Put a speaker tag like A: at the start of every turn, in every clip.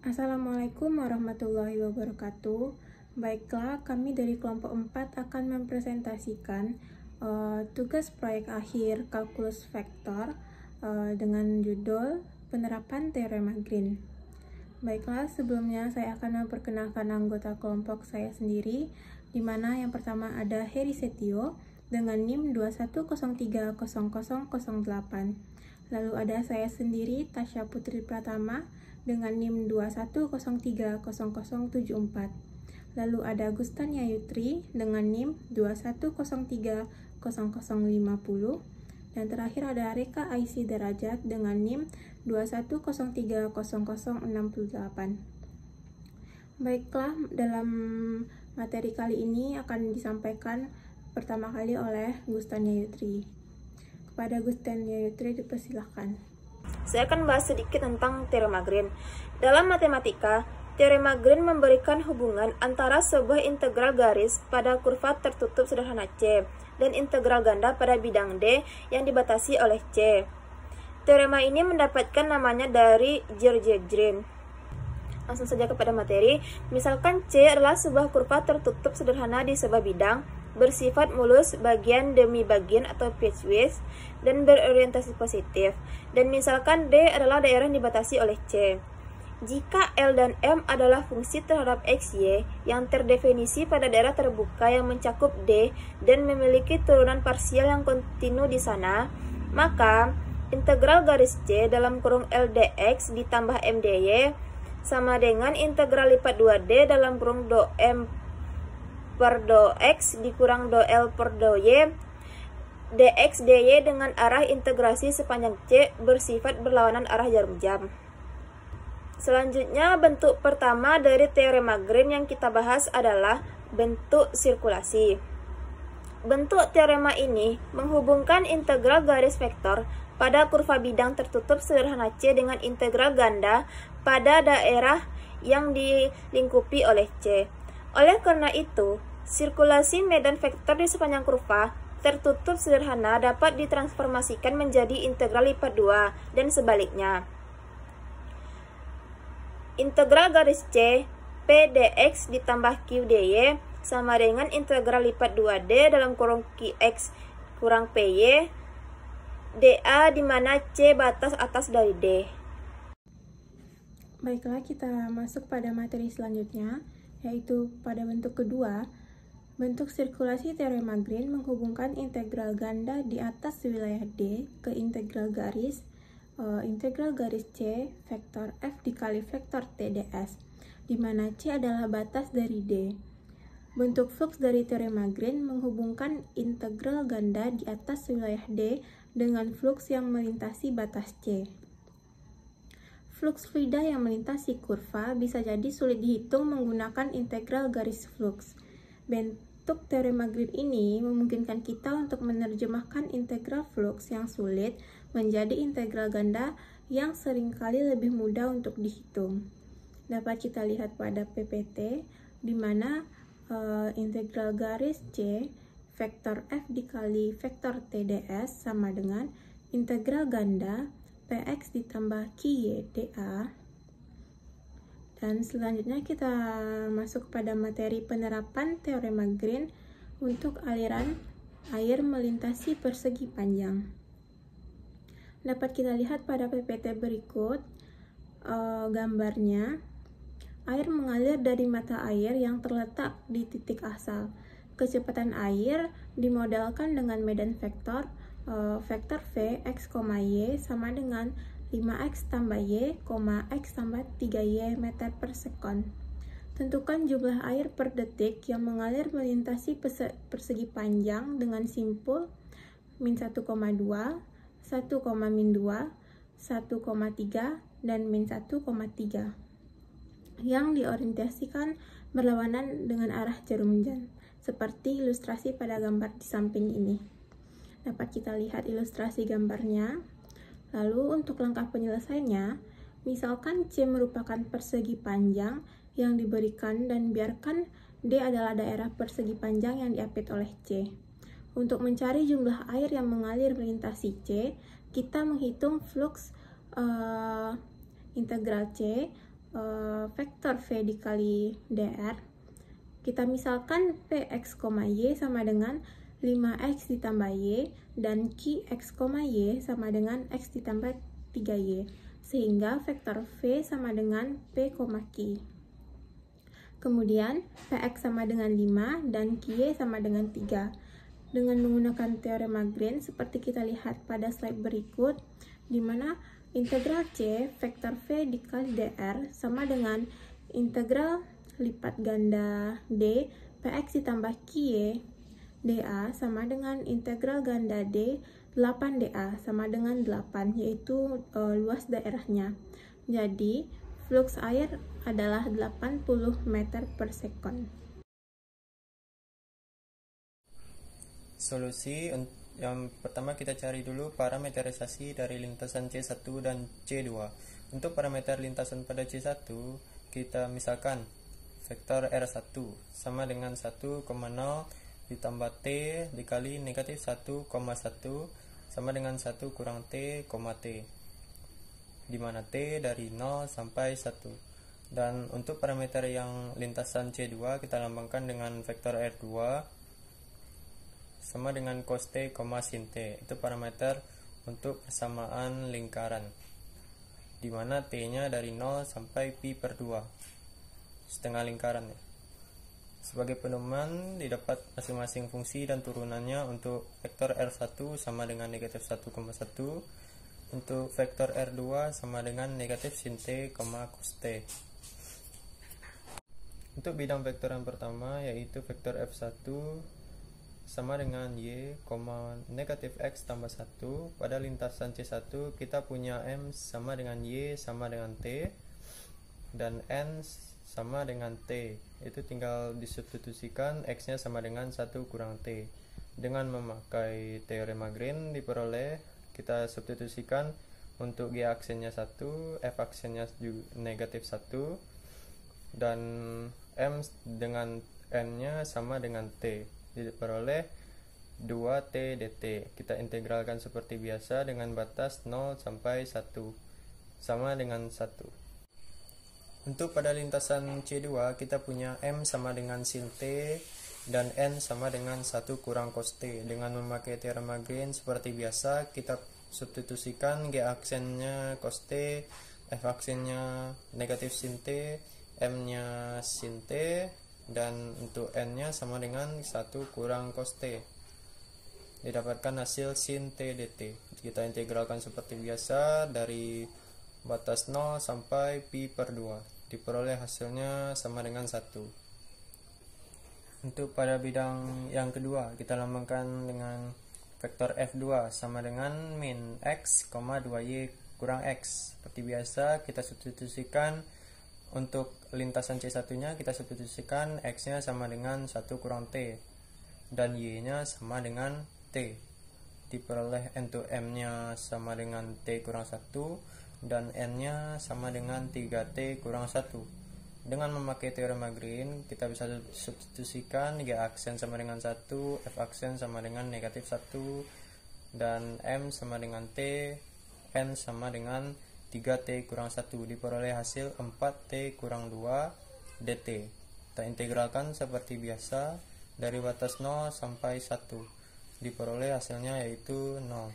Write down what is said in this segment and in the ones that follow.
A: Assalamualaikum warahmatullahi wabarakatuh. Baiklah, kami dari kelompok 4 akan mempresentasikan tugas proyek akhir kalkulus vektor dengan judul penerapan teorema Green. Baiklah, sebelumnya saya akan memperkenalkan anggota kelompok saya sendiri, di mana yang pertama ada Heri Setio dengan NIM 21030008. Lalu ada saya sendiri, Tasya Putri Pratama, dengan NIM 21030074. Lalu ada Gustania Yutri dengan NIM 21030050. Dan terakhir ada Reka Aisy Derajat dengan NIM 21030068. Baiklah, dalam materi kali ini akan disampaikan pertama kali oleh Gustania Yutri. Kepada Gustania Yutri dipersilahkan.
B: Saya akan bahas sedikit tentang teorema Green. Dalam matematika, teorema Green memberikan hubungan antara sebuah integral garis pada kurva tertutup sederhana C dan integral ganda pada bidang D yang dibatasi oleh C. Teorema ini mendapatkan namanya dari George Green. Langsung saja kepada materi. Misalkan C adalah sebuah kurva tertutup sederhana di sebuah bidang, bersifat mulus bagian demi bagian atau pitchwise, dan berorientasi positif. Dan misalkan D adalah daerah yang dibatasi oleh C. Jika L dan M adalah fungsi terhadap X, Y yang terdefinisi pada daerah terbuka yang mencakup D dan memiliki turunan parsial yang kontinu di sana, maka integral garis C dalam kurung L dx ditambah M dy sama dengan integral lipat 2D dalam kurung do M per do X dikurang do L per do Y dx dy dengan arah integrasi sepanjang C bersifat berlawanan arah jarum jam. Selanjutnya, bentuk pertama dari teorema Green yang kita bahas adalah bentuk sirkulasi. Bentuk teorema ini menghubungkan integral garis vektor pada kurva bidang tertutup sederhana C dengan integral ganda pada daerah yang dilingkupi oleh C. Oleh karena itu, sirkulasi medan vektor di sepanjang kurva tertutup sederhana dapat ditransformasikan menjadi integral lipat 2 dan sebaliknya. Integral garis C P dx ditambah Q dy sama dengan integral lipat 2D dalam kurung Qx kurang PY dA di mana C batas atas dari D.
A: Baiklah, kita masuk pada materi selanjutnya, yaitu pada bentuk kedua. Bentuk sirkulasi teorema Green menghubungkan integral ganda di atas wilayah D ke integral garis C vektor F dikali vektor T ds, di mana C adalah batas dari D. Bentuk flux dari teorema Green menghubungkan integral ganda di atas wilayah D dengan flux yang melintasi batas C. Flux fluida yang melintasi kurva bisa jadi sulit dihitung menggunakan integral garis flux. Bentuk teorema Green ini memungkinkan kita untuk menerjemahkan integral flux yang sulit menjadi integral ganda yang seringkali lebih mudah untuk dihitung. Dapat kita lihat pada PPT, di mana integral garis C vektor F dikali vektor T ds sama dengan integral ganda Px ditambah Qy dA. Dan selanjutnya kita masuk pada materi penerapan teorema Green untuk aliran air melintasi persegi panjang. Dapat kita lihat pada PPT berikut gambarnya. Air mengalir dari mata air yang terletak di titik asal. Kecepatan air dimodelkan dengan medan vektor vektor V x, y sama dengan 5x tambah y, x tambah 3y meter per sekon. Tentukan jumlah air per detik yang mengalir melintasi persegi panjang dengan simpul min 1,2, 1,-2, 1,3, dan min 1,3 yang diorientasikan berlawanan dengan arah jarum jam, seperti ilustrasi pada gambar di samping ini. Dapat kita lihat ilustrasi gambarnya. Lalu untuk langkah penyelesaiannya, misalkan C merupakan persegi panjang yang diberikan dan biarkan D adalah daerah persegi panjang yang diapit oleh C. Untuk mencari jumlah air yang mengalir melintasi C, kita menghitung flux integral C vektor V dikali dr, kita misalkan Px, Y sama dengan 5x ditambah Y dan Qx, Y sama dengan x ditambah 3Y, sehingga vektor V sama dengan P, Q. Kemudian Px sama dengan 5 dan Qy sama dengan 3. Dengan menggunakan teorema Green seperti kita lihat pada slide berikut, di mana integral C vektor V dikali dr sama dengan integral lipat ganda D Px ditambah Qy dA sama dengan integral ganda D 8dA sama dengan 8, yaitu luas daerahnya. Jadi flux air adalah 80 meter per sekon.
C: Solusi yang pertama, kita cari dulu parameterisasi dari lintasan C1 dan C2. Untuk parameter lintasan pada C1, kita misalkan vektor R1 sama dengan 1,0 ditambah T dikali negatif 1,1 sama dengan 1 kurang T, T, di mana T dari 0 sampai 1. Dan untuk parameter yang lintasan C2, kita lambangkan dengan vektor R2 sama dengan cos T, sin T. Itu parameter untuk persamaan lingkaran, di mana T-nya dari 0 sampai pi per 2, setengah lingkaran ya. Sebagai pedoman, didapat masing-masing fungsi dan turunannya. Untuk vektor R1 sama dengan negatif 1,1, untuk vektor R2 sama dengan negatif sin T, cos T. Untuk bidang vektor yang pertama, yaitu vektor F1 sama dengan Y, negatif X tambah 1. Pada lintasan C1 kita punya M sama dengan Y sama dengan T, dan N sama dengan T. Itu tinggal disubstitusikan, X nya sama dengan 1 kurang T. Dengan memakai teorema Green diperoleh, kita substitusikan untuk G aksennya 1, F aksennya negatif 1, dan M dengan N nya sama dengan T. Diperoleh 2T dt. Kita integralkan seperti biasa dengan batas 0 sampai 1 sama dengan 1. Untuk pada lintasan C2, kita punya M sama dengan sin T dan N sama dengan 1 kurang cos T. Dengan memakai teorema Green seperti biasa, kita substitusikan G aksennya cos T, F aksennya negatif sin T, M nya sin T, dan untuk N nya sama dengan 1 kurang cos T. Didapatkan hasil sin T dt. Kita integralkan seperti biasa dari batas 0 sampai pi per 2. Diperoleh hasilnya sama dengan 1. Untuk pada bidang yang kedua, kita lambangkan dengan vektor F2 sama dengan min X, 2Y kurang X. Seperti biasa, kita substitusikan. Untuk lintasan C1 nya kita substitusikan, X nya sama dengan 1 kurang T dan Y nya sama dengan T. Diperoleh untuk M nya sama dengan T kurang 1 dan N nya sama dengan 3T kurang 1. Dengan memakai teorema Green, kita bisa substitusikan G aksen sama dengan 1, F aksen sama dengan negatif 1, dan M sama dengan T, N sama dengan 3T kurang 1. Diperoleh hasil 4T kurang 2 dt. Kita integralkan seperti biasa dari batas 0 sampai 1. Diperoleh hasilnya yaitu 0.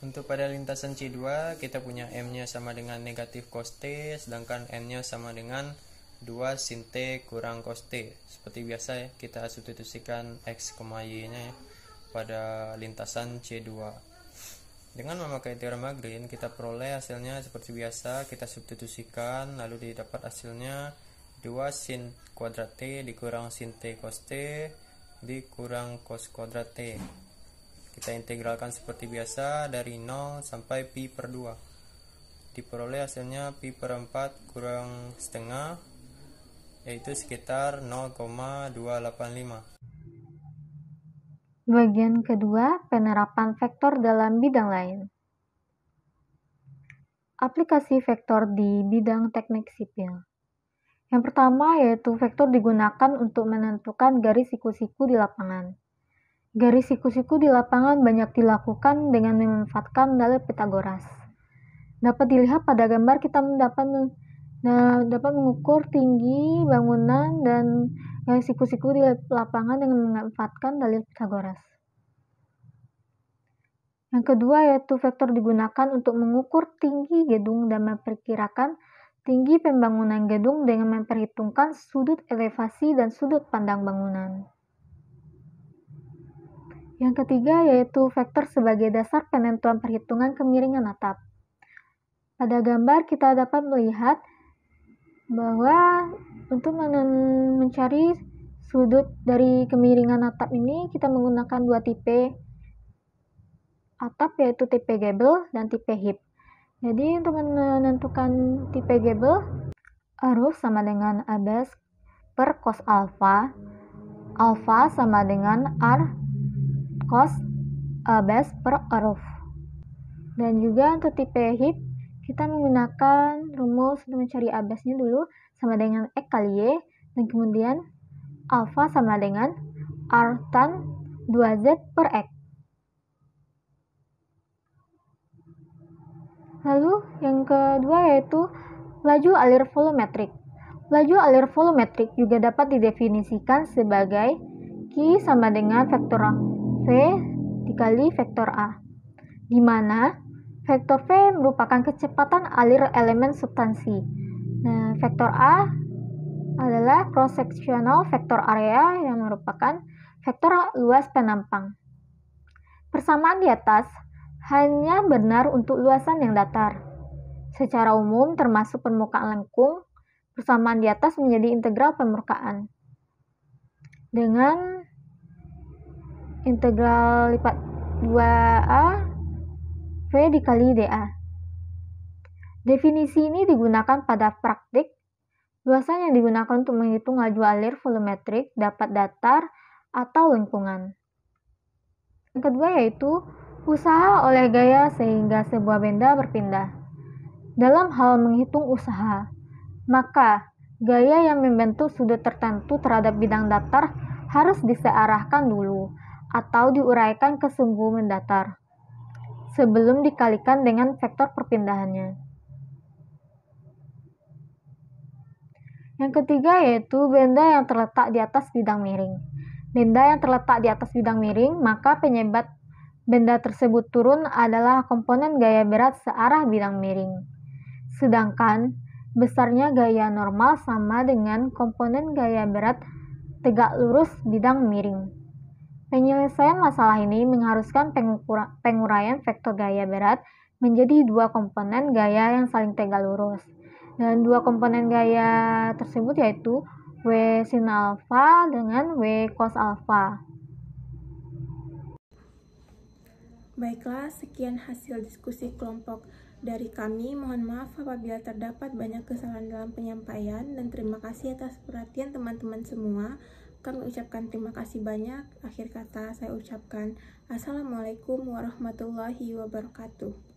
C: Untuk pada lintasan C2, kita punya M nya sama dengan negatif cos T, sedangkan N nya sama dengan 2 sin T kurang cos T. Seperti biasa ya, kita substitusikan X, Y nya ya, pada lintasan C2. Dengan memakai teorema Green, kita peroleh hasilnya seperti biasa. Kita substitusikan, lalu didapat hasilnya 2 sin kuadrat T dikurang sin T cos T dikurang cos kuadrat T. Kita integralkan seperti biasa dari 0 sampai pi per 2. Diperoleh hasilnya pi per 4 kurang setengah, yaitu sekitar 0,285.
D: Bagian kedua, penerapan vektor dalam bidang lain. Aplikasi vektor di bidang teknik sipil. Yang pertama yaitu vektor digunakan untuk menentukan garis siku-siku di lapangan. Garis siku-siku di lapangan banyak dilakukan dengan memanfaatkan dalil Pythagoras. Dapat dilihat pada gambar kita dapat mengukur tinggi bangunan dan siku-siku di lapangan dengan memanfaatkan dalil Pythagoras. Yang kedua yaitu vektor digunakan untuk mengukur tinggi gedung dan memperkirakan tinggi pembangunan gedung dengan memperhitungkan sudut elevasi dan sudut pandang bangunan. Yang ketiga yaitu vektor sebagai dasar penentuan perhitungan kemiringan atap. Pada gambar kita dapat melihat bahwa untuk mencari sudut dari kemiringan atap ini kita menggunakan dua tipe atap yaitu tipe gable dan tipe hip. Jadi untuk menentukan tipe gable, roof sama dengan A base per cos alpha, alpha sama dengan R cos A base per roof. Dan juga untuk tipe hip kita menggunakan rumus untuk mencari A base-nya dulu sama dengan X kali Y, dan kemudian alpha sama dengan R tan 2Z per X. Lalu yang kedua yaitu laju alir volumetrik. Laju alir volumetrik juga dapat didefinisikan sebagai Q sama dengan vektor V dikali vektor A, di mana vektor V merupakan kecepatan alir elemen substansi. Nah, vektor A adalah cross-sectional vektor area yang merupakan vektor luas penampang. Persamaan di atas hanya benar untuk luasan yang datar. Secara umum, termasuk permukaan lengkung, persamaan di atas menjadi integral permukaan dengan integral lipat 2A V dikali dA. Definisi ini digunakan pada praktik. Luasan yang digunakan untuk menghitung laju alir volumetrik dapat datar atau lengkungan. Yang kedua yaitu usaha oleh gaya sehingga sebuah benda berpindah. Dalam hal menghitung usaha, maka gaya yang membentuk sudut tertentu terhadap bidang datar harus disearahkan dulu atau diuraikan ke sumbu mendatar sebelum dikalikan dengan vektor perpindahannya. Yang ketiga yaitu benda yang terletak di atas bidang miring. Benda yang terletak di atas bidang miring, maka penyebab benda tersebut turun adalah komponen gaya berat searah bidang miring. Sedangkan besarnya gaya normal sama dengan komponen gaya berat tegak lurus bidang miring. Penyelesaian masalah ini mengharuskan penguraian vektor gaya berat menjadi dua komponen gaya yang saling tegak lurus. Dan dua komponen gaya tersebut yaitu W sin alpha dengan W cos alpha.
A: Baiklah, sekian hasil diskusi kelompok dari kami. Mohon maaf apabila terdapat banyak kesalahan dalam penyampaian, dan terima kasih atas perhatian teman-teman semua. Kami ucapkan terima kasih banyak. Akhir kata saya ucapkan Assalamualaikum warahmatullahi wabarakatuh.